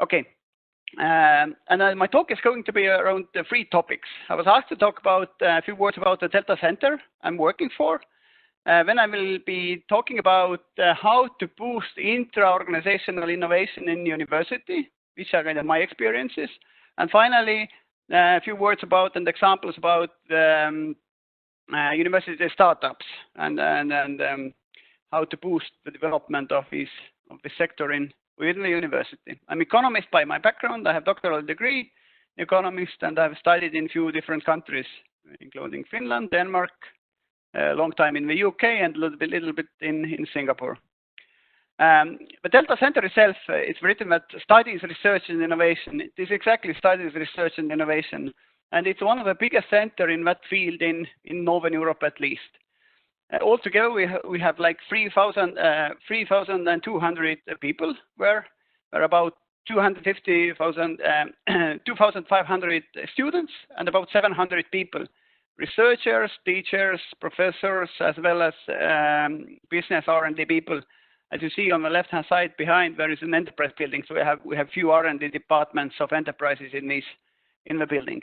Okay. And my talk is going to be around the 3 topics. I was asked to talk about a few words about the Delta Center I'm working for. Then I will be talking about how to boost intra-organizational innovation in university, which are kind of my experiences. And finally, a few words about and examples about university startups and how to boost the development of this sector within the university. I'm economist by my background. I have doctoral degree in economist, and I've studied in a few different countries, including Finland, Denmark, a long time in the UK, and a little bit in Singapore. The Delta Center itself is written that studies, research, and innovation. It is exactly studies, research, and innovation, and it's one of the biggest centers in that field in Northern Europe, at least. Altogether, we have like 3,200 people, where about 2,500 students and about 700 people, researchers, teachers, professors, as well as business R&D people. As you see on the left-hand side behind, there is an enterprise building. So we have few R&D departments of enterprises in the building.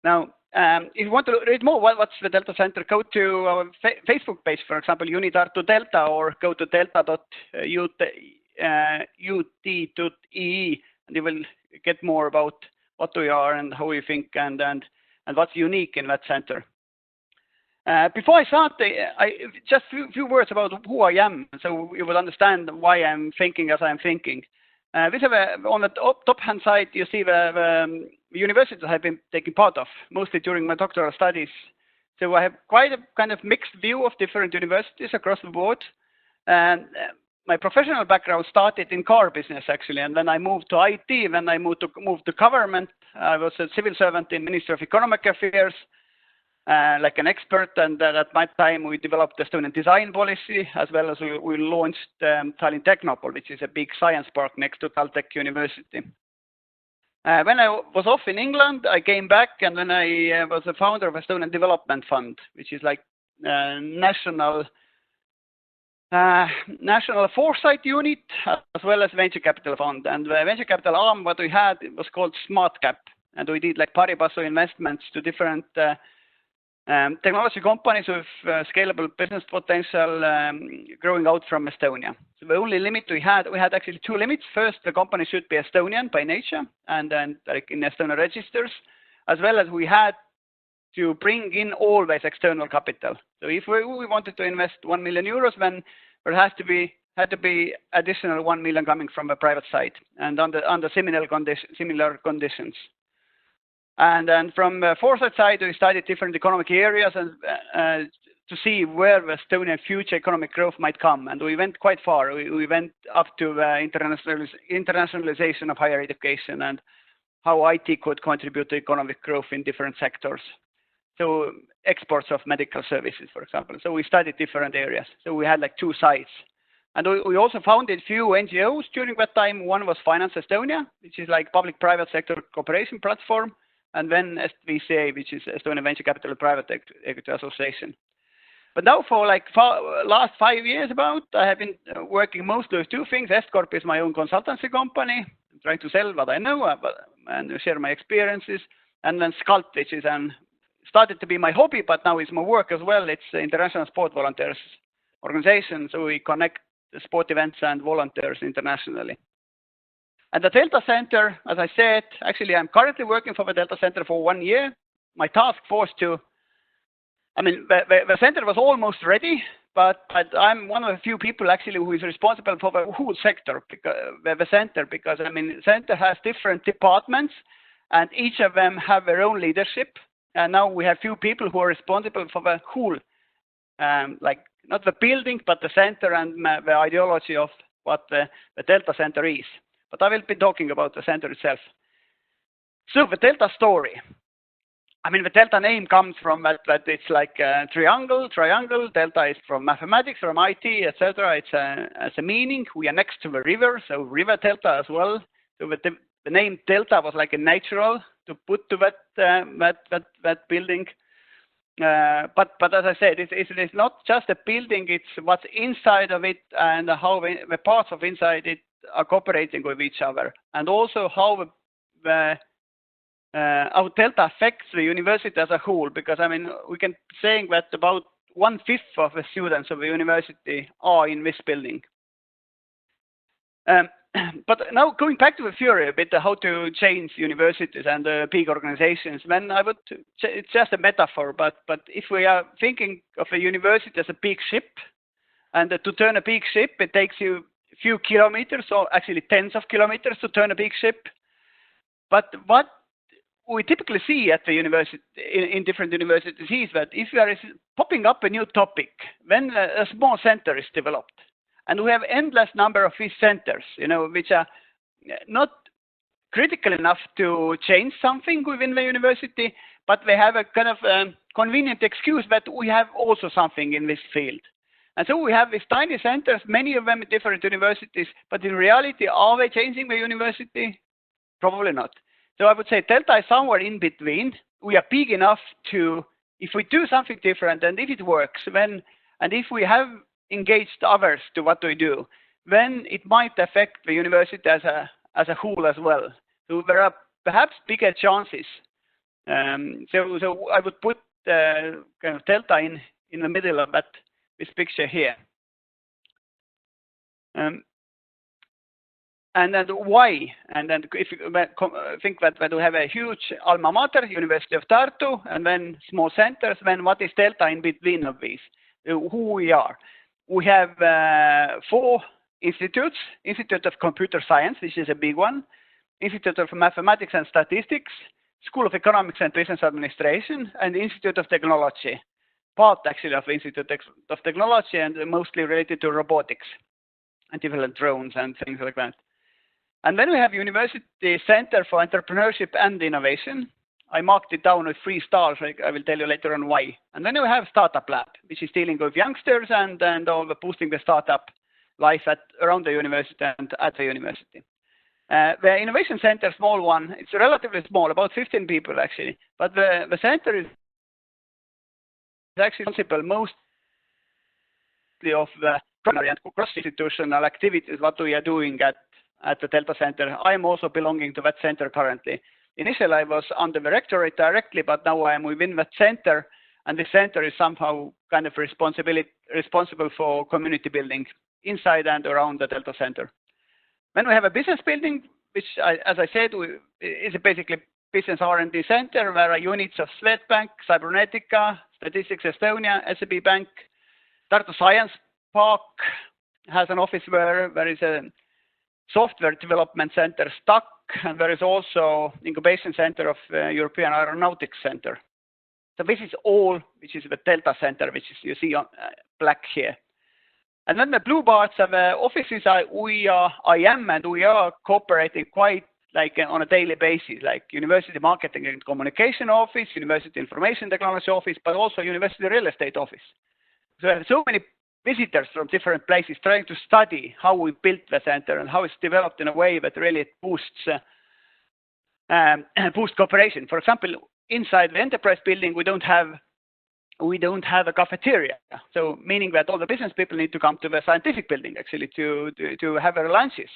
Now, if you want to read more, what's the Delta Center? Go to our Facebook page, for example, UniTartu Delta, or go to delta.ut.ee, and you will get more about what we are and how we think and what's unique in that center. Before I start, just a few words about who I am, so you will understand why I'm thinking as I'm thinking. On the top-hand side, you see the universities I have been taking part of, mostly during my doctoral studies. So I have quite a kind of mixed view of different universities across the board. And my professional background started in car business, actually, and then I moved to IT, then I moved to government. I was a civil servant in Ministry of Economic Affairs, like an expert, and at my time we developed the student design policy, as well as we launched Tallinn Technopol, which is a big science park next to Caltech University. When I was off in England, I came back, and then I was the founder of a student development fund, which is like national foresight unit, as well as venture capital fund. And the venture capital arm, what we had, it was called Smart Cap, and we did like pari passu investments to different technology companies with scalable business potential growing out from Estonia. So the only limit we had actually 2 limits. First, the company should be Estonian by nature and then like in Estonian registers, as well as we had to bring in always external capital. So if we wanted to invest 1 million euros, then there had to be additional 1 million coming from the private side and under similar conditions. And then from the foresight side, we studied different economic areas and to see where the Estonian future economic growth might come. And we went quite far. We went up to the internationalization of higher education and how IT could contribute to economic growth in different sectors. So exports of medical services, for example. So we studied different areas. So we had like 2 sides. And we also founded few NGOs during that time. One was Finance Estonia, which is like public-private sector cooperation platform. And then SVCA, which is Estonian Venture Capital and Private Equity Association. But now for like last 5 years about, I have been working mostly with 2 things. S-Corp is my own consultancy company. I'm trying to sell what I know and share my experiences. And then SCULT, which is started to be my hobby, but now it's my work as well. It's the International Sport Volunteers Organization. So we connect the sport events and volunteers internationally. And the Delta Center, as I said, actually I'm currently working for the Delta Center for 1 year. My task was the center was almost ready, but I'm one of the few people actually who is responsible for the whole sector, the center, because the center has different departments and each of them have their own leadership. And now we have few people who are responsible for the whole, like not the building, but the center and the ideology of what the Delta Center is. But I will be talking about the center itself. So the Delta story. The Delta name comes from that it's like a triangle. Delta is from mathematics, from IT, etc. It's a meaning. We are next to the river, so river Delta as well. So the name Delta was like a natural to put to that building. but as I said, it's not just a building, it's what's inside of it and how the parts of inside it are cooperating with each other, and also how how Delta affects the university as a whole, because I mean, we can saying that about 1/5 of the students of the university are in this building. But now going back to the theory a bit, how to change universities and big organizations, then I would, it's just a metaphor, but if we are thinking of a university as a big ship, and to turn a big ship, it takes you a few kilometers, or actually tens of kilometers to turn a big ship. But what we typically see at the university, in different universities, is that if there is popping up a new topic, then a small center is developed. And we have endless number of these centers, you know, which are not critical enough to change something within the university, but they have a kind of convenient excuse that we have also something in this field. And so we have these tiny centers, many of them at different universities, but in reality, are they changing the university? Probably not. So I would say Delta is somewhere in between. We are big enough to, if we do something different and if it works, then, and if we have engaged others to what we do, then it might affect the university as a whole as well. So there are perhaps bigger chances. So I would put kind of Delta in the middle of this picture here. And then why? And then if you think that we have a huge alma mater, University of Tartu, and then small centers, then what is Delta in between of these? Who we are? We have 4 institutes: Institute of Computer Science, which is a big one; Institute of Mathematics and Statistics; School of Economics and Business Administration; and Institute of Technology, part actually of Institute of Technology, and mostly related to robotics and different drones and things like that. And then we have University Center for Entrepreneurship and Innovation. I marked it down with 3 stars. I will tell you later on why. And then we have Startup Lab, which is dealing with youngsters and all the boosting the startup life around the university and at the university. The Innovation Center, small one, it's relatively small, about 15 people actually. But the center is actually responsible mostly of the primary and cross-institutional activities, what we are doing at the Delta Center. I am also belonging to that center currently. Initially, I was under the rectorate directly, but now I am within that center, and the center is somehow kind of responsible for community building inside and around the Delta Center. Then we have a business building, which, as I said, is basically business R&D center, where are units of Swedbank, Cybernetica, Statistics Estonia, SEB Bank. Tartu Science Park has an office where there is a software development center, STUC, and there is also incubation center of European Aeronautics Center. So this is all, which is the Delta Center, which is, you see on black here. And then the blue bars are the offices I am and we are cooperating quite like on a daily basis, like University Marketing and Communication Office, University Information Technology Office, but also University Real Estate Office. So there are so many visitors from different places trying to study how we built the center and how it's developed in a way that really boosts cooperation. For example, inside the enterprise building, we don't have a cafeteria. So meaning that all the business people need to come to the scientific building actually to have their lunches.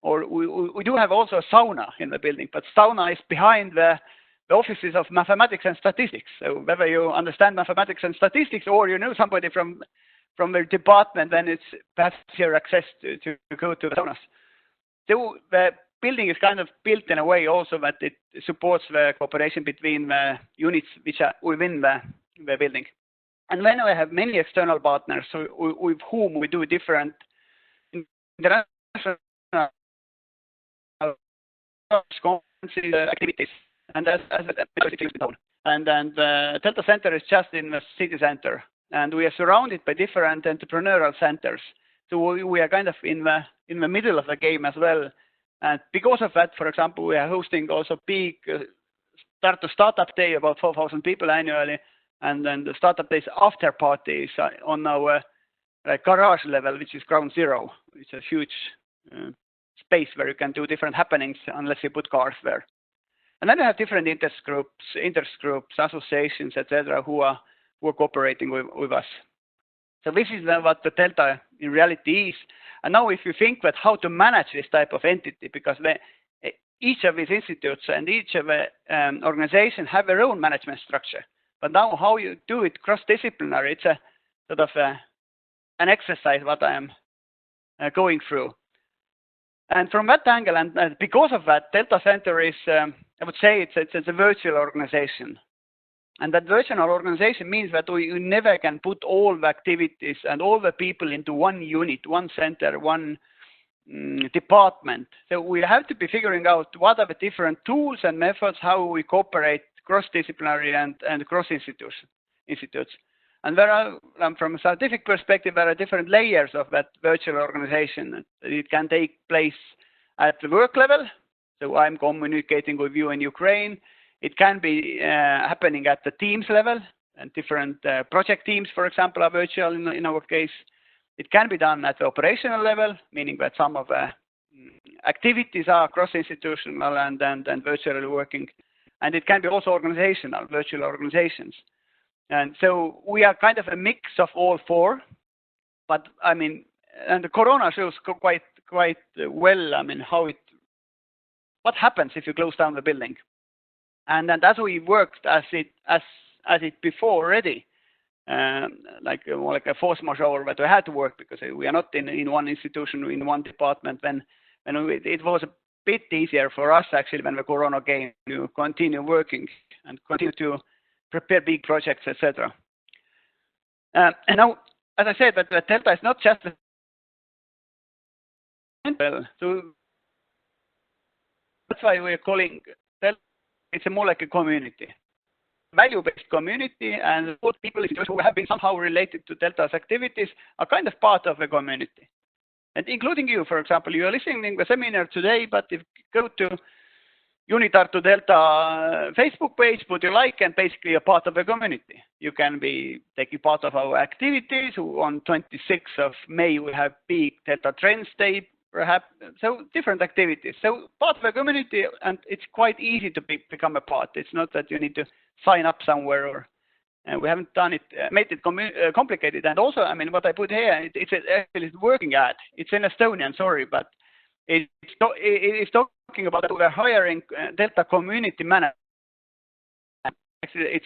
Or we do have also a sauna in the building, but sauna is behind the offices of mathematics and statistics. So whether you understand mathematics and statistics or you know somebody from the department, then it's perhaps your access to go to the saunas. So the building is kind of built in a way also that it supports the cooperation between the units which are within the building. And then we have many external partners with whom we do different international activities. And the Delta Center is just in the city center. And we are surrounded by different entrepreneurial centers. So we are kind of in the middle of the game as well. And because of that, for example, we are hosting also big Tartu Startup Day, about 4,000 people annually. And then the Startup Days after party is on our garage level, which is ground zero. It's a huge space where you can do different happenings unless you put cars there. And then we have different interest groups, associations, etc., who are who are cooperating with us. So this is what the Delta in reality is. And now if you think about how to manage this type of entity, because each of these institutes and each of the organizations have their own management structure. But now how you do it cross-disciplinary, it's a sort of an exercise what I am going through. And from that angle, and because of that, Delta Center is, I would say it's a virtual organization. And that virtual organization means that we never can put all the activities and all the people into one unit, one center, one department. So we have to be figuring out what are the different tools and methods, how we cooperate cross-disciplinary and cross-institutes. And there are, from a scientific perspective, there are different layers of that virtual organization. It can take place at the work level. So I'm communicating with you in Ukraine. It can be happening at the teams level, and different project teams, for example, are virtual in our case. It can be done at the operational level, meaning that some of the activities are cross-institutional and virtually working. And it can be also organizational, virtual organizations. And so we are kind of a mix of all four. But I mean, and the Corona shows quite well, I mean, what happens if you close down the building. And as we worked as it before already, like a force majeure, but we had to work because we are not in one institution, in one department. It was a bit easier for us actually when the Corona came to continue working and continue to prepare big projects, etc. And now, as I said, that Delta is not just so that's why we're calling Delta. It's more like a community, value-based community, and all people who have been somehow related to Delta's activities are kind of part of the community. And including you, for example, you are listening to the seminar today, but if you go to UniTartu Delta Facebook page, put your like, and basically you're part of the community. You can be taking part of our activities. On 26th of May, we have big Delta Trends Day, perhaps, so different activities. So part of the community, and it's quite easy to become a part. It's not that you need to sign up somewhere, or we haven't done it, made it complicated. And also, I mean, what I put here, it's actually a working ad. It's in Estonian, sorry, but it's talking about that we're hiring Delta community manager. It's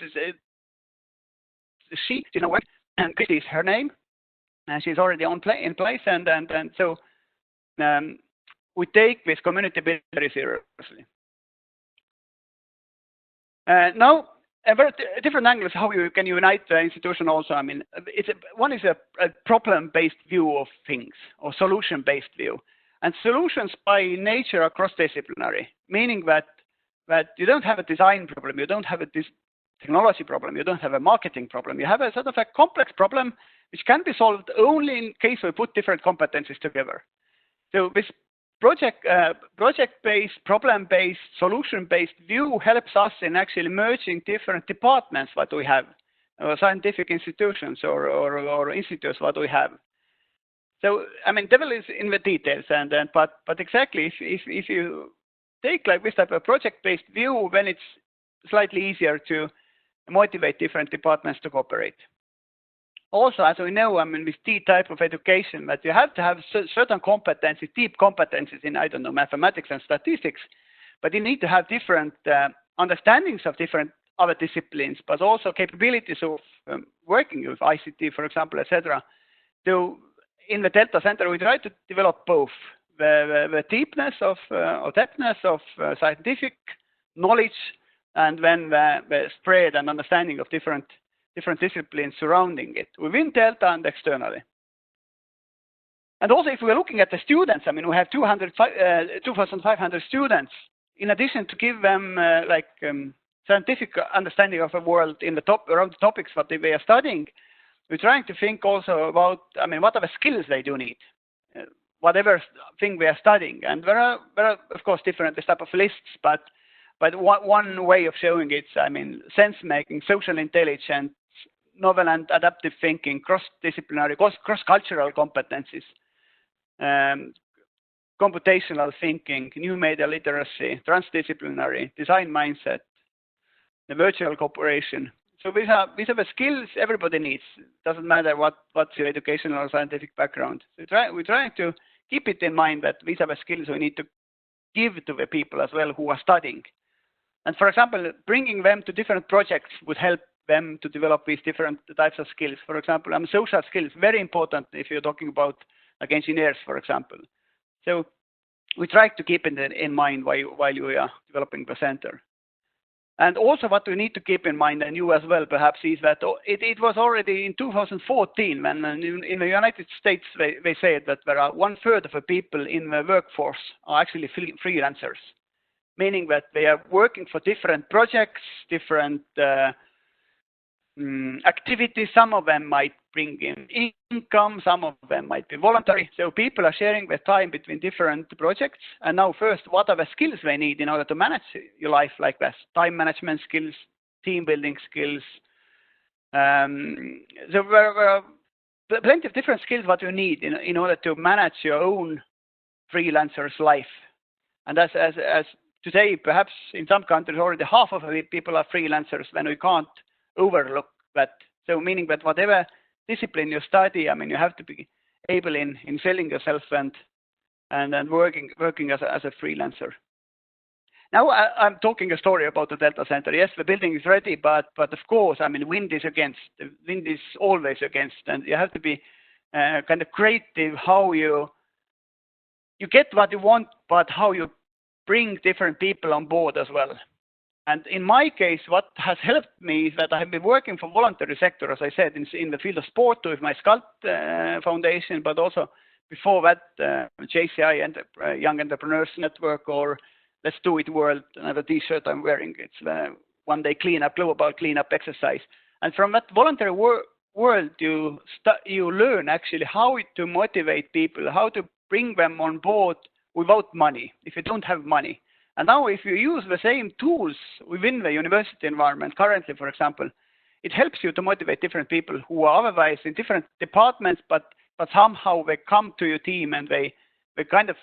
she, you know what, and Christy is her name, and she's already in place, and so we take this community very seriously. Now, there are different angles how you can unite the institution also. I mean, one is a problem-based view of things, or solution-based view. And solutions by nature are cross-disciplinary, meaning that you don't have a design problem, you don't have a technology problem, you don't have a marketing problem. You have a sort of a complex problem which can be solved only in case we put different competencies together. So this project-based, problem-based, solution-based view helps us in actually merging different departments that we have, or scientific institutions or institutes that we have. So, I mean, devil is in the details, but exactly, if you take like this type of project-based view, then it's slightly easier to motivate different departments to cooperate. Also, as we know, I mean, with T type of education, that you have to have certain competencies, deep competencies in, I don't know, mathematics and statistics, but you need to have different understandings of different other disciplines, but also capabilities of working with ICT, for example, etc. So, in the Delta Center, we try to develop both the deepness of or depthness of scientific knowledge, and then the spread and understanding of different disciplines surrounding it within Delta and externally. And also, if we're looking at the students, I mean, we have 2,500 students. In addition to give them scientific understanding of the world in around the topics that they are studying, we're trying to think also about, I mean, what are the skills they do need, whatever thing we are studying. And there are of course different type of lists, but one way of showing it, I mean, sense making, social intelligence, novel and adaptive thinking, cross-disciplinary, cross-cultural competencies, computational thinking, new media literacy, transdisciplinary, design mindset, the virtual cooperation. So these are the skills everybody needs. Doesn't matter what's your educational or scientific background. So we're trying to keep it in mind that these are the skills we need to give to the people as well who are studying. And for example, bringing them to different projects would help them to develop these different types of skills. For example, social skills, very important if you're talking about like engineers, for example. So we try to keep it in mind while you are developing the center. And also what we need to keep in mind, and you as well perhaps, is that it was already in 2014 when in the United States they said that there are 1/3 of the people in the workforce are actually freelancers, meaning that they are working for different projects, different activities. Some of them might bring in income, some of them might be voluntary. So people are sharing their time between different projects. And now first, what are the skills they need in order to manage your life like this? Time management skills, team building skills. So there are plenty of different skills what you need in order to manage your own freelancer's life. And as today, perhaps in some countries already half of the people are freelancers, then we can't overlook that. So meaning that whatever discipline you study, I mean, you have to be able in selling yourself and working as a freelancer. Now I'm talking a story about the Delta Center. Yes, the building is ready, but of course, I mean, wind is against. The wind is always against, and you have to be kind of creative how you get what you want, but how you bring different people on board as well. And in my case, what has helped me is that I have been working for voluntary sector, as I said, in the field of sport with my SCULT Foundation, but also before that, JCI and Young Entrepreneurs Network, or Let's Do It World, another T-shirt I'm wearing. It's the one day cleanup, global cleanup exercise. And from that voluntary world, you learn actually how to motivate people, how to bring them on board without money, if you don't have money. And now if you use the same tools within the university environment currently, for example, it helps you to motivate different people who are otherwise in different departments, but somehow they come to your team and they kind of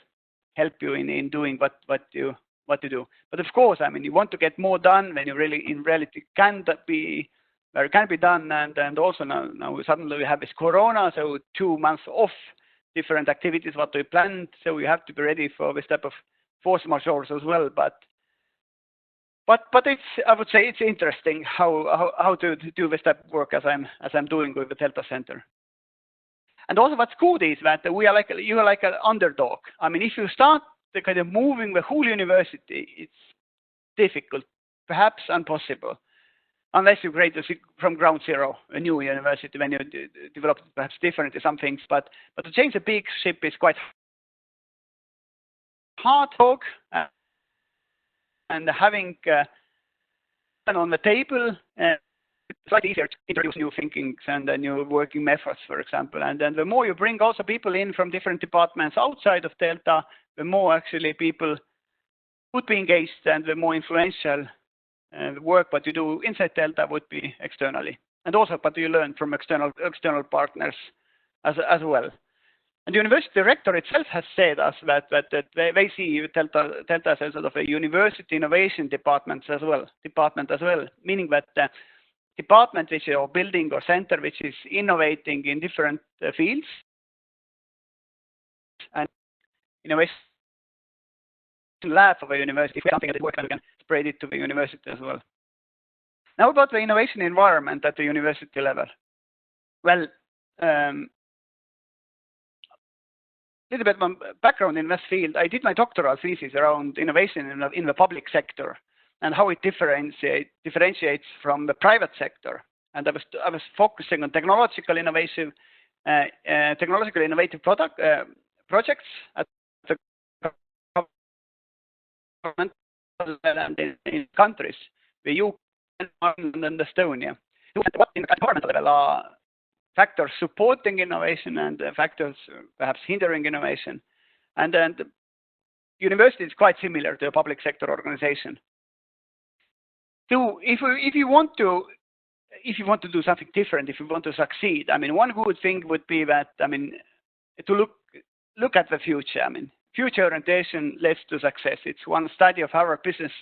help you in doing what you do. But of course, I mean, you want to get more done when you really in reality can be done. And also now suddenly we have this Corona, so 2 months off different activities what we planned. So we have to be ready for this type of force majeure as well. But it's, I would say it's interesting how to do this type of work as I'm doing with the Delta Center. And also what's good is that you are like an underdog. I mean, if you start the kind of moving the whole university, it's difficult, perhaps impossible, unless you create from ground zero a new university when you develop perhaps differently some things. But to change a big ship is quite hard work, and having on the table. It's slightly easier to introduce new thinkings and new working methods, for example. And then the more you bring also people in from different departments outside of Delta, the more actually people would be engaged, and the more influential the work what you do inside Delta would be externally. And also, but you learn from external partners as well. And the university rector itself has said us that they see Delta as sort of a university innovation department as well, meaning that department which is, or building or center which is innovating in different fields, and innovation lab of a university, if we have something that works, we can spread it to the university as well. Now about the innovation environment at the university level. Well, little bit of background in this field. I did my doctoral thesis around innovation in the public sector and how it differentiates from the private sector. And I was focusing on technological innovative projects at the government and in countries, the UK and Estonia. What in the government level are factors supporting innovation and factors perhaps hindering innovation. And then the university is quite similar to a public sector organization. So if you want to do something different, if you want to succeed, I mean, one good thing would be that, I mean, to look at the future. I mean, future orientation leads to success. It's one study of Harvard Business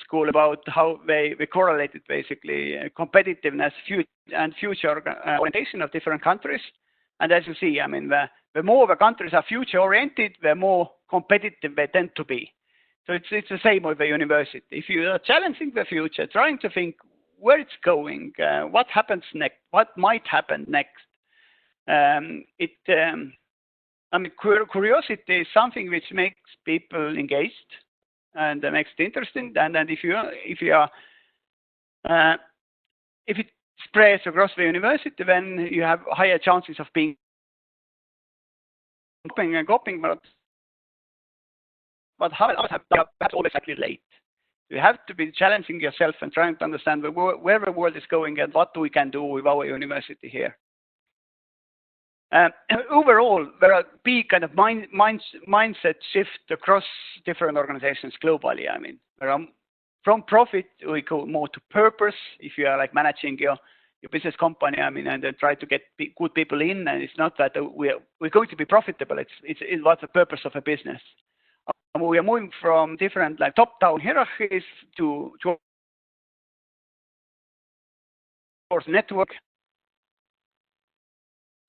school about how they correlated basically competitiveness and future orientation of different countries. And as you see, I mean, the more the countries are future oriented, the more competitive they tend to be. So it's the same with the university. If you are challenging the future, trying to think where it's going, what happens next, what might happen next, I mean, curiosity is something which makes people engaged and makes it interesting. And then if it spreads across the university, then you have higher chances of being copying, but how perhaps always actually late. You have to be challenging yourself and trying to understand where the world is going and what we can do with our university here. Overall, there are big kind of mindset shift across different organizations globally. I mean, from profit, we go more to purpose. If you are like managing your business company, I mean, and then try to get good people in, and it's not that we're going to be profitable. It's what's the purpose of a business. We are moving from different like top-down hierarchies towards network,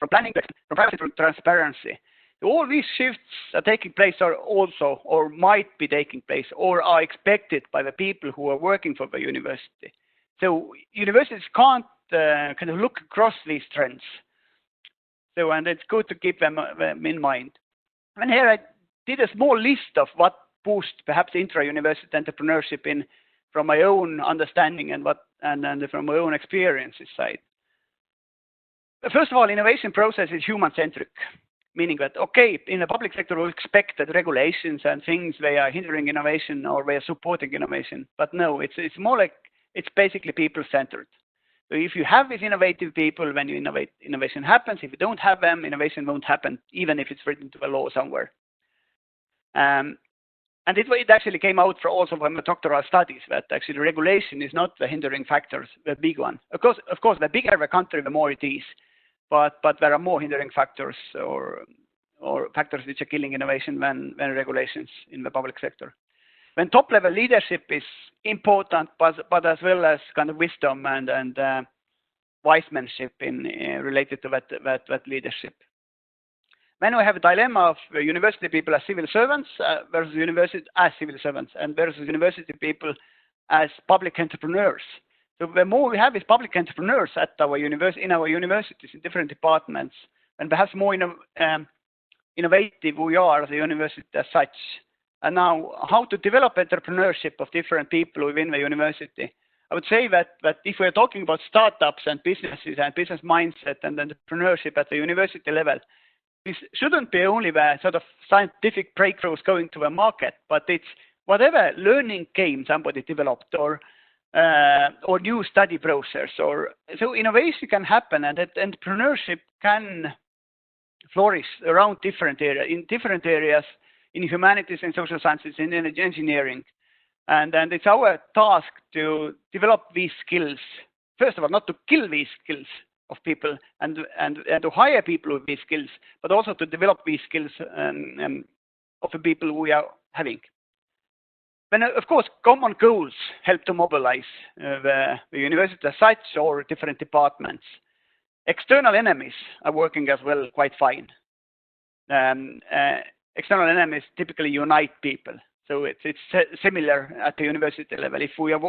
from planning, from privacy to transparency. All these shifts are taking place or might be taking place or are expected by the people who are working for the university. So universities can't kind of look across these trends. So, and it's good to keep them in mind. And here I did a small list of what boosts perhaps intra-university entrepreneurship from my own understanding and from my own experiences side. First of all, innovation process is human-centric, meaning that, okay, in the public sector, we expect that regulations and things, they are hindering innovation or they are supporting innovation. But no, it's more like, it's basically people-centered. So if you have these innovative people, when you innovate, innovation happens. If you don't have them, innovation won't happen, even if it's written to a law somewhere. And it actually came out also from the doctoral studies that actually regulation is not the hindering factors, the big one. Of course, the bigger the country, the more it is. But there are more hindering factors or factors which are killing innovation than regulations in the public sector. When top-level leadership is important, but as well as kind of wisdom and wisemanship related to that leadership. Then we have a dilemma of university people as civil servants versus university as civil servants and versus university people as public entrepreneurs. So the more we have is public entrepreneurs at our in our universities in different departments, and perhaps more innovative we are as a university as such. And now, how to develop entrepreneurship of different people within the university? I would say that if we're talking about startups and businesses and business mindset and entrepreneurship at the university level, this shouldn't be only the sort of scientific breakthroughs going to the market, but it's whatever learning game somebody developed or new study process, or so innovation can happen and entrepreneurship can flourish around different areas in humanities and social sciences and in engineering. And it's our task to develop these skills. First of all, not to kill these skills of people and to hire people with these skills, but also to develop these skills of the people we are having. Then, of course, common goals help to mobilize the university as such or different departments. External enemies are working as well quite fine. External enemies typically unite people. So it's similar at the university level. If we are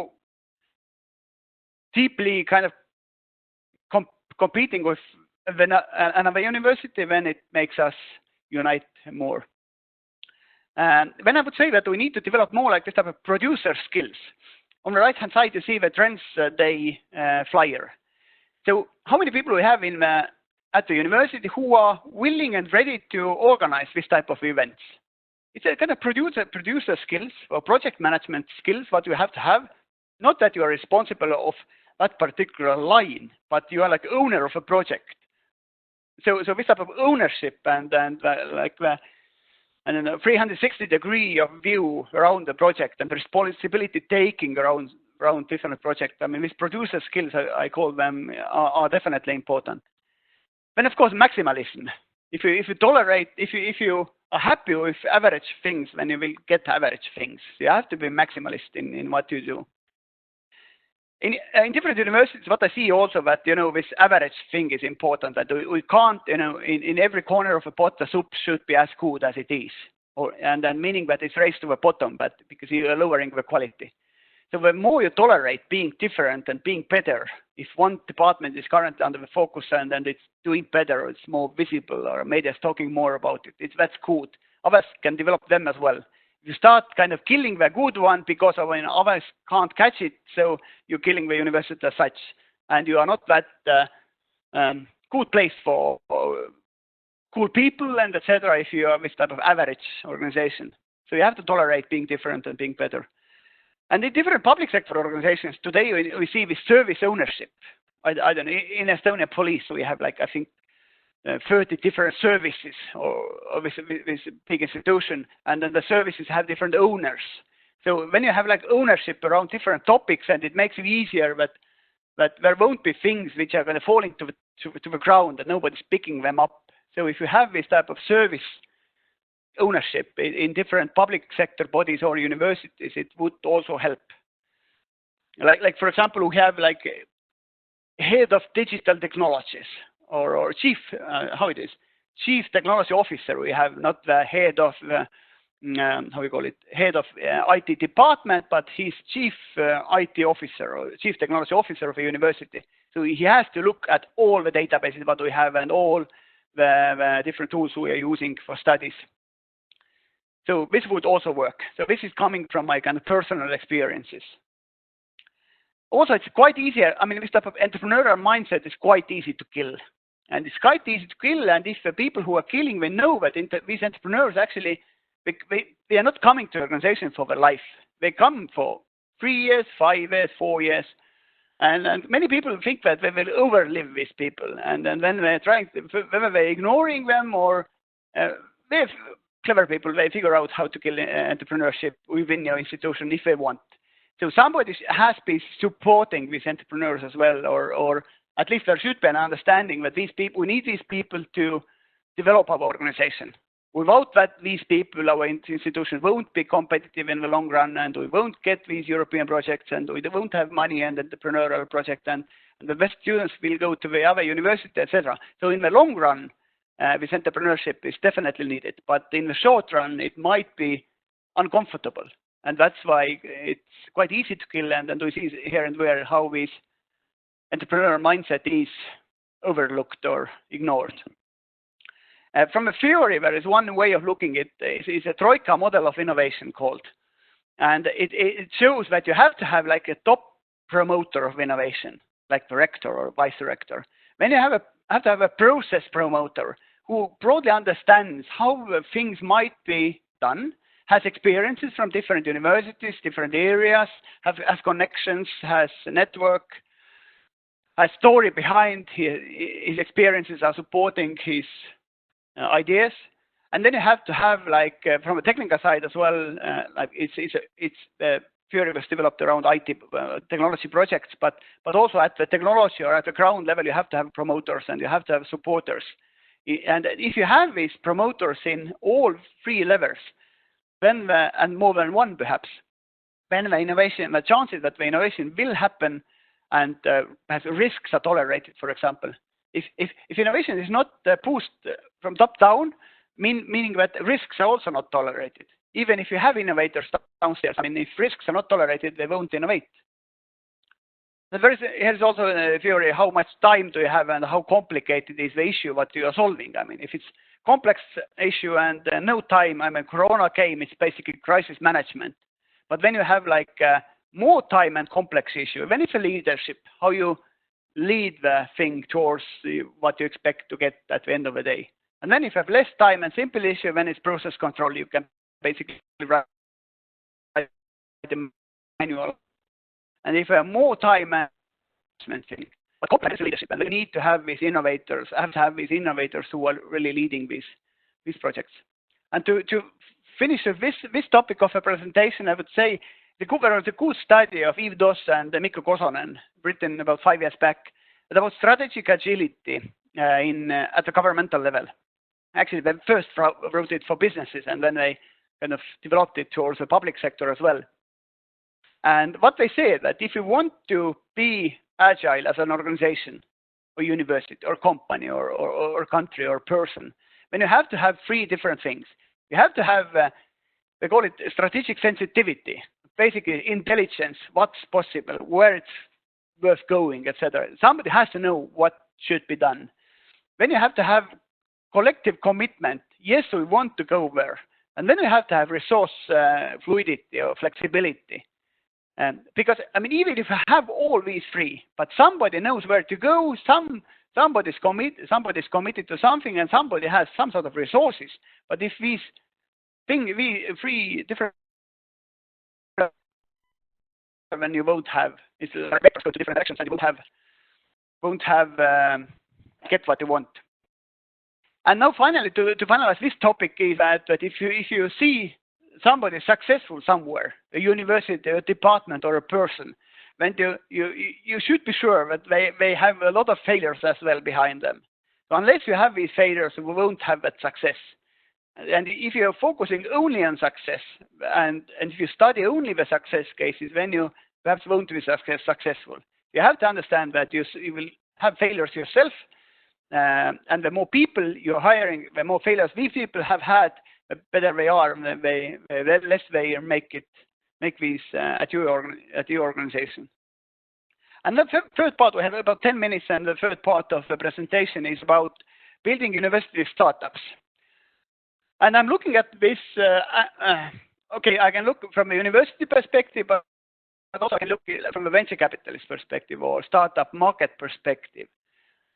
deeply kind of competing with another university, then it makes us unite more. Then I would say that we need to develop more like this type of producer skills. On the right-hand side, you see the Trends Day flyer. So how many people we have at the university who are willing and ready to organize this type of events? It's a kind of producer skills or project management skills what you have to have. Not that you are responsible of that particular line, but you are like owner of a project. So this type of ownership and like the 360-degree of view around the project and responsibility taking around different projects. I mean, these producer skills, I call them, are definitely important. Then, of course, maximalism. If you are happy with average things when you will get average things. You have to be maximalist in what you do. In different universities, what I see also that, you know, this average thing is important, that we can't, you know, in every corner of a pot, the soup should be as good as it is. And then meaning that it's raised to the bottom, but because you are lowering the quality. So the more you tolerate being different and being better, if one department is currently under the focus and it's doing better, or it's more visible, or media is talking more about it, that's good. Others can develop them as well. You start kind of killing the good one because of when others can't catch it, so you're killing the university as such, and you are not that good place for cool people and etc. if you are this type of average organization. So you have to tolerate being different and being better. And in different public sector organizations today, we see this service ownership. I don't know, in Estonia police, we have like, I think, 30 different services or this big institution, and then the services have different owners. So when you have like ownership around different topics, and it makes it easier that there won't be things which are going to fall into the ground and nobody's picking them up. So if you have this type of service ownership in different public sector bodies or universities, it would also help. Like for example, we have like head of digital technologies or chief, how it is, chief technology officer. We have not the head of how we call it, head of IT department, but he's chief IT officer or chief technology officer of a university. So he has to look at all the databases that we have and all the different tools we are using for studies. So this would also work. So this is coming from my kind of personal experiences. Also, it's quite easier. I mean, this type of entrepreneurial mindset is quite easy to kill. And it's quite easy to kill. And if the people who are killing, they know that these entrepreneurs actually, they are not coming to organizations for their life. They come for 3 years, 5 years, 4 years. And many people think that they will overlive these people. And then when they're trying, whether they're ignoring them or they're clever people, they figure out how to kill entrepreneurship within your institution if they want. So somebody has been supporting these entrepreneurs as well, or at least there should be an understanding that these people, we need these people to develop our organization. Without that, these people, our institution won't be competitive in the long run, and we won't get these European projects, and we won't have money and entrepreneurial project, and the best students will go to the other university, etc. So in the long run, this entrepreneurship is definitely needed, but in the short run, it might be uncomfortable. And that's why it's quite easy to kill, and we see here and there how this entrepreneurial mindset is overlooked or ignored. From a theory, there is one way of looking at it, is a TROIKA model of innovation called. And it shows that you have to have like a top promoter of innovation, like the rector or vice rector. Then you have to have a process promoter who broadly understands how things might be done, has experiences from different universities, different areas, has connections, has a network, has story behind his experiences are supporting his ideas. And then you have to have like from a technical side as well, like it's the theory was developed around IT technology projects, but also at the technology or at the ground level, you have to have promoters and you have to have supporters. And if you have these promoters in all 3 levels, then and more than one perhaps, then the chances that the innovation will happen and has risks are tolerated, for example. If innovation is not pushed from top down, meaning that risks are also not tolerated. Even if you have innovators downstairs, I mean, if risks are not tolerated, they won't innovate. Here's also a theory, how much time do you have and how complicated is the issue that you are solving. I mean, if it's complex issue and no time, I mean, Corona came, it's basically crisis management. But when you have like more time and complex issue, then it's a leadership, how you lead the thing towards what you expect to get at the end of the day. And then if you have less time and simple issue, then it's process control. You can basically write the manual. And if you have more time management thing, but complex leadership, and we need to have these innovators, who are really leading these projects. And to finish this topic of a presentation, I would say there was a good study of Yves Doss and Mikko Kosonen, written about 5 years back, about strategic agility at the governmental level. Actually, they first wrote it for businesses, and then they kind of developed it towards the public sector as well. And what they say that if you want to be agile as an organization, or university, or company, or country, or person, then you have to have three different things. You have to have, they call it strategic sensitivity, basically intelligence, what's possible, where it's worth going, etc. Somebody has to know what should be done. Then you have to have collective commitment. Yes, we want to go there. And then you have to have resource fluidity or flexibility. Because, I mean, even if you have all these three, but somebody knows where to go, somebody's committed to something, and somebody has some sort of resources. But if these three different, then you won't have, it's like vectors go to different directions, and you won't have get what you want. And now finally, to finalize this topic is that if you see somebody successful somewhere, a university, a department, or a person, then you should be sure that they have a lot of failures as well behind them. So unless you have these failures, we won't have that success. And if you're focusing only on success, and if you study only the success cases, then you perhaps won't be successful. You have to understand that you will have failures yourself, and the more people you're hiring, the more failures these people have had, the better they are, and the less they make these at your organization. And the third part, we have about 10 minutes, and the third part of the presentation is about building university startups. And I'm looking at this, okay, I can look from a university perspective, but also I can look from a venture capitalist perspective or startup market perspective.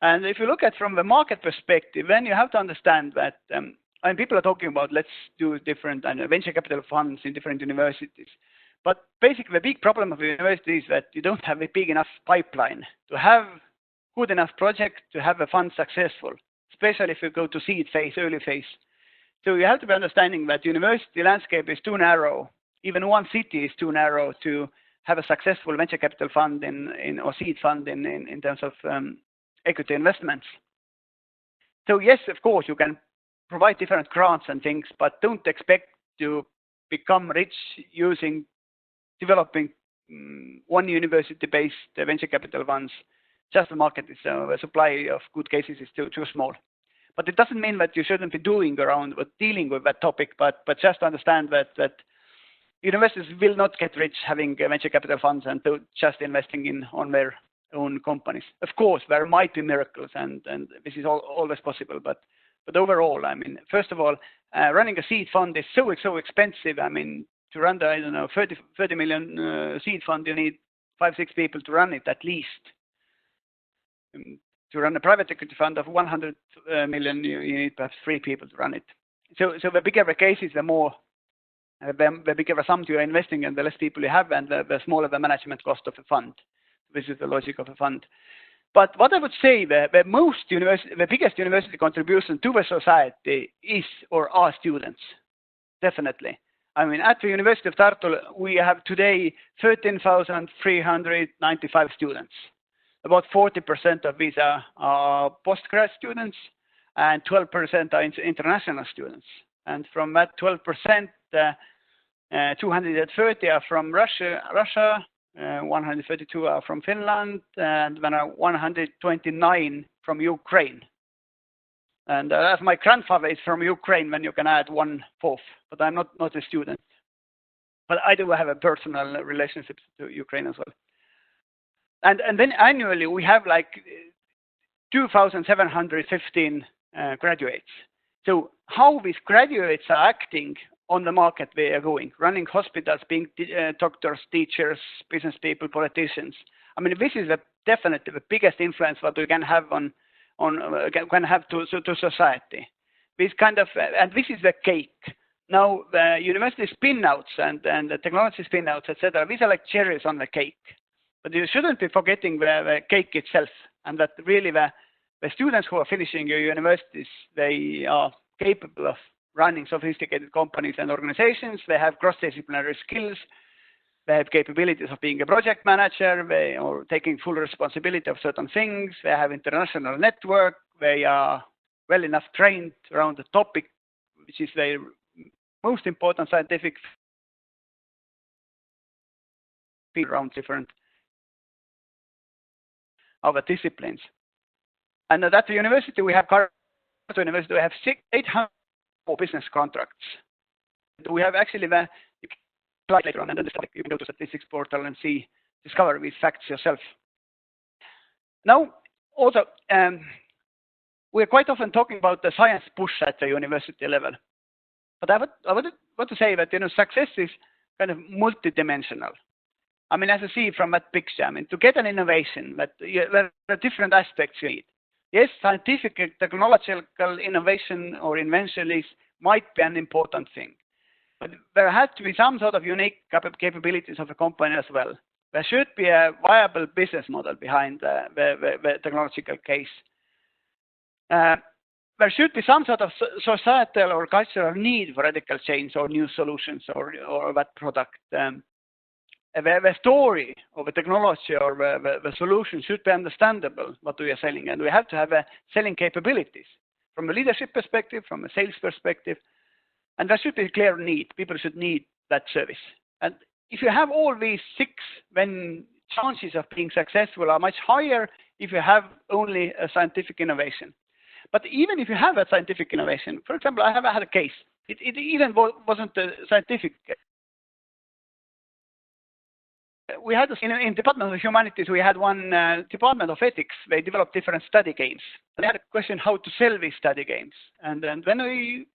And if you look at from the market perspective, then you have to understand that, and people are talking about let's do different venture capital funds in different universities. But basically the big problem of the university is that you don't have a big enough pipeline to have good enough project to have a fund successful, especially if you go to seed phase, early phase. So you have to be understanding that university landscape is too narrow. Even one city is too narrow to have a successful venture capital fund or seed fund in terms of equity investments. So yes, of course, you can provide different grants and things, but don't expect to become rich using developing one university-based venture capital funds. Just the market is the supply of good cases is too small. But it doesn't mean that you shouldn't be doing around or dealing with that topic, but just understand that universities will not get rich having venture capital funds and just investing on their own companies. Of course, there might be miracles, and this is always possible, but overall, I mean, first of all, running a seed fund is so expensive. I mean, to run the, I don't know, 30 million seed fund, you need 5-6 people to run it at least. To run a private equity fund of 100 million, you need perhaps 3 people to run it. So the bigger the case is, the bigger the sum you're investing and the less people you have, and the smaller the management cost of a fund. This is the logic of a fund. But what I would say, the biggest university contribution to the society is or are students, definitely. I mean, at the University of Tartu, we have today 13,395 students. About 40% of these are postgrad students, and 12% are international students. And from that 12%, 230 are from Russia, 132 are from Finland, and then 129 from Ukraine. And as my grandfather is from Ukraine, then you can add 1/4, but I'm not a student. But I do have a personal relationship to Ukraine as well. And then annually we have like 2,715 graduates. So how these graduates are acting on the market they are going, running hospitals, being doctors, teachers, business people, politicians. I mean, this is definitely the biggest influence that we can have to society. This kind of, and this is the cake. Now the university spin-outs and the technology spin-outs, etc. These are like cherries on the cake. But you shouldn't be forgetting the cake itself, and that really the students who are finishing your universities, they are capable of running sophisticated companies and organizations. They have cross-disciplinary skills. They have capabilities of being a project manager, or taking full responsibility of certain things. They have international network. They are well enough trained around the topic, which is the most important scientific field around different other disciplines. And at the university, we have University, we have 800 business contracts. We have actually the later on, and then you can go to the statistics portal and discover these facts yourself. Now, also, we're quite often talking about the science push at the university level. But I would want to say that, you know, success is kind of multidimensional. I mean, as you see from that picture, I mean, to get an innovation, there are different aspects you need. Yes, scientific and technological innovation or invention might be an important thing. But there has to be some sort of unique capabilities of a company as well. There should be a viable business model behind the technological case. There should be some sort of societal or cultural need for radical change or new solutions or that product. The story of the technology or the solution should be understandable, what we are selling, and we have to have selling capabilities from a leadership perspective, from a sales perspective, and there should be a clear need. People should need that service. And if you have all these 6, then chances of being successful are much higher if you have only a scientific innovation. But even if you have a scientific innovation, for example, I have had a case. It even wasn't a scientific. We had in Department of Humanities, we had one Department of Ethics. They developed different study games. And they had a question how to sell these study games. And then we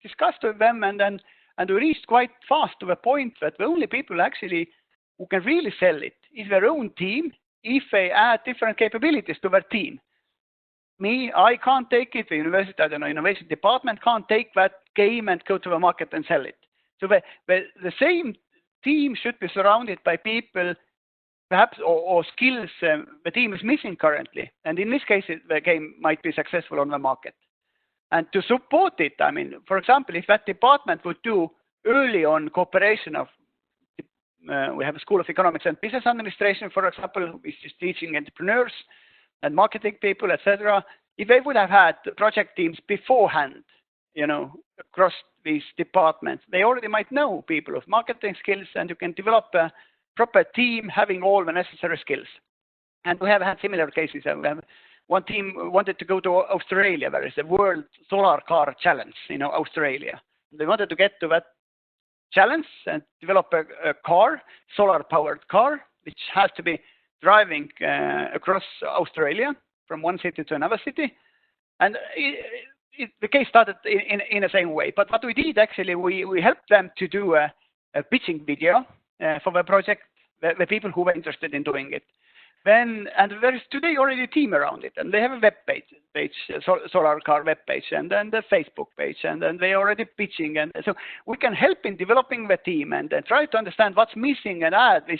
discussed with them, and we reached quite fast to the point that the only people actually who can really sell it is their own team if they add different capabilities to their team. Me, I can't take it. The university, I don't know, innovation department can't take that game and go to the market and sell it. So the same team should be surrounded by people, perhaps, or skills the team is missing currently. And in this case, the game might be successful on the market. And to support it, I mean, for example, if that department would do early on cooperation of, we have a School of Economics and Business Administration, for example, which is teaching entrepreneurs and marketing people, etc. If they would have had project teams beforehand, you know, across these departments, they already might know people of marketing skills, and you can develop a proper team having all the necessary skills. And we have had similar cases. We have one team wanted to go to Australia. There is a World Solar Car Challenge, you know, Australia. They wanted to get to that challenge and develop a car, solar-powered car, which has to be driving across Australia from one city to another city. And the case started in the same way. But what we did, actually, we helped them to do a pitching video for the project, the people who were interested in doing it. And there is today already a team around it, and they have a web page, solar car web page, and then the Facebook page, and then they are already pitching. And so we can help in developing the team and try to understand what's missing and add this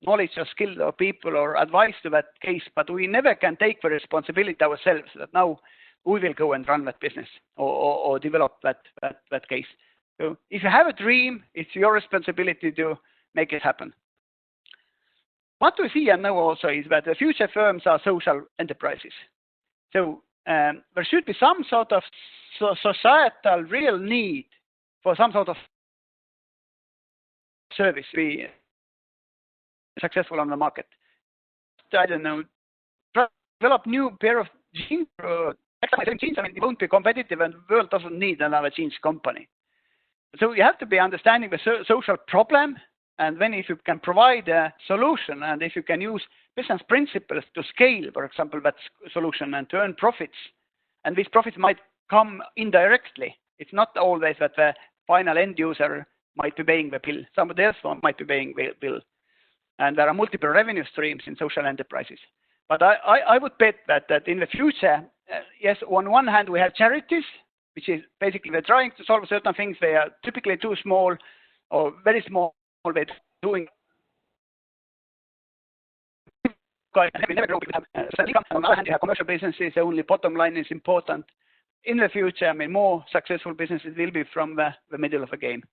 knowledge or skill or people or advice to that case, but we never can take the responsibility ourselves that now we will go and run that business or develop that case. So if you have a dream, it's your responsibility to make it happen. What we see and know also is that the future firms are social enterprises. So there should be some sort of societal real need for some sort of service to be successful on the market. I don't know, develop new pair of jeans, jeans. I mean, it won't be competitive, and the world doesn't need another jeans company. So you have to be understanding the social problem, and then if you can provide a solution, and if you can use business principles to scale, for example, that solution and to earn profits, and these profits might come indirectly. It's not always that the final end user might be paying the bill. Somebody else might be paying the bill. And there are multiple revenue streams in social enterprises. But I would bet that in the future, yes, on one hand, we have charities, which is basically they're trying to solve certain things. They are typically too small or very small. They're doing quite never grow. On the other hand, you have commercial businesses. Only bottom line is important. In the future, I mean, more successful businesses will be from the middle of the game.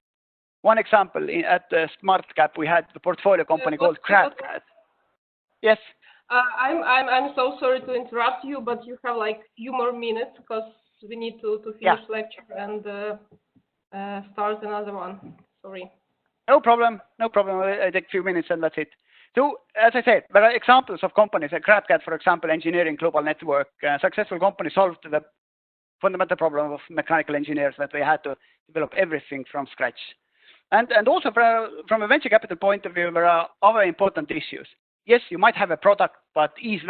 One example, at the Smart Cap, we had the portfolio company called Crab. Yes. I'm so sorry to interrupt you, but you have like few more minutes because we need to finish lecture and start another one. Sorry. No problem. No problem. I take a few minutes and that's it. So, as I said, there are examples of companies like GrabCAD, for example, engineering global network. Successful companies solved the fundamental problem of mechanical engineers that they had to develop everything from scratch. And also from a venture capital point of view, there are other important issues. Yes, you might have a product, but is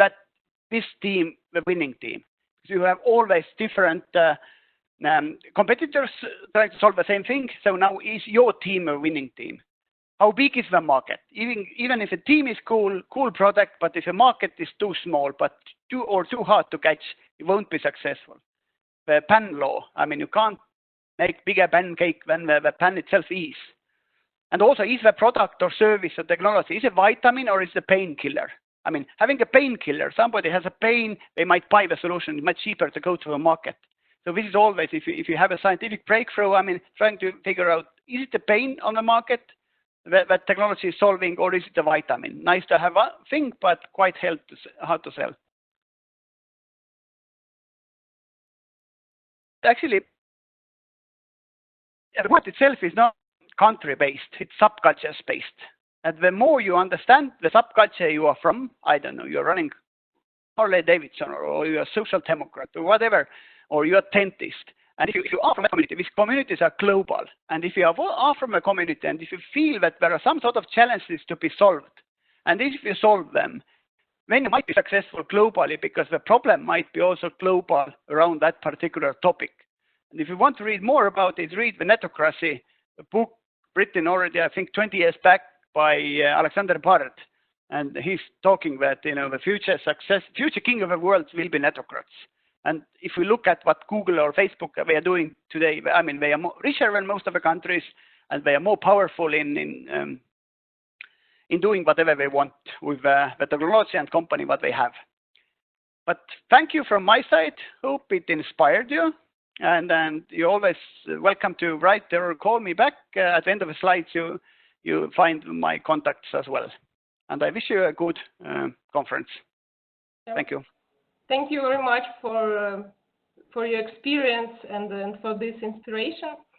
this team the winning team? So you have always different competitors trying to solve the same thing. So now is your team a winning team? How big is the market? Even if a team is cool product, but if a market is too small, but too hard to catch, it won't be successful. The pan law. I mean, you can't make bigger pancake than the pan itself is. And also, is the product or service or technology, is a vitamin or is it a painkiller? I mean, having a painkiller, somebody has a pain, they might buy the solution. It's much cheaper to go to the market. So this is always, if you have a scientific breakthrough, I mean, trying to figure out, is it a pain on the market that technology is solving, or is it a vitamin? Nice to have a thing, but quite hard to sell. Actually, the word itself is not country-based, it's subculture-based. And the more you understand the subculture you are from, I don't know, you're running Harley Davidson, or you're a social democrat, or whatever, or you're a dentist. And if you are from a community, these communities are global. And if you are from a community, and if you feel that there are some sort of challenges to be solved, and if you solve them, then you might be successful globally, because the problem might be also global around that particular topic. And if you want to read more about it, read The Netocracy, a book written already, I think, 20 years back by Alexander Bard. And he's talking that, you know, the future king of the world will be netocrats. And if we look at what Google or Facebook they are doing today, I mean, they are richer than most of the countries, and they are more powerful in doing whatever they want with the technology and company what they have. But thank you from my side. Hope it inspired you. And you're always welcome to write or call me back. At the end of the slides, you find my contacts as well. And I wish you a good conference. Yeah. Thank you. Thank you very much for your experience and for this inspiration.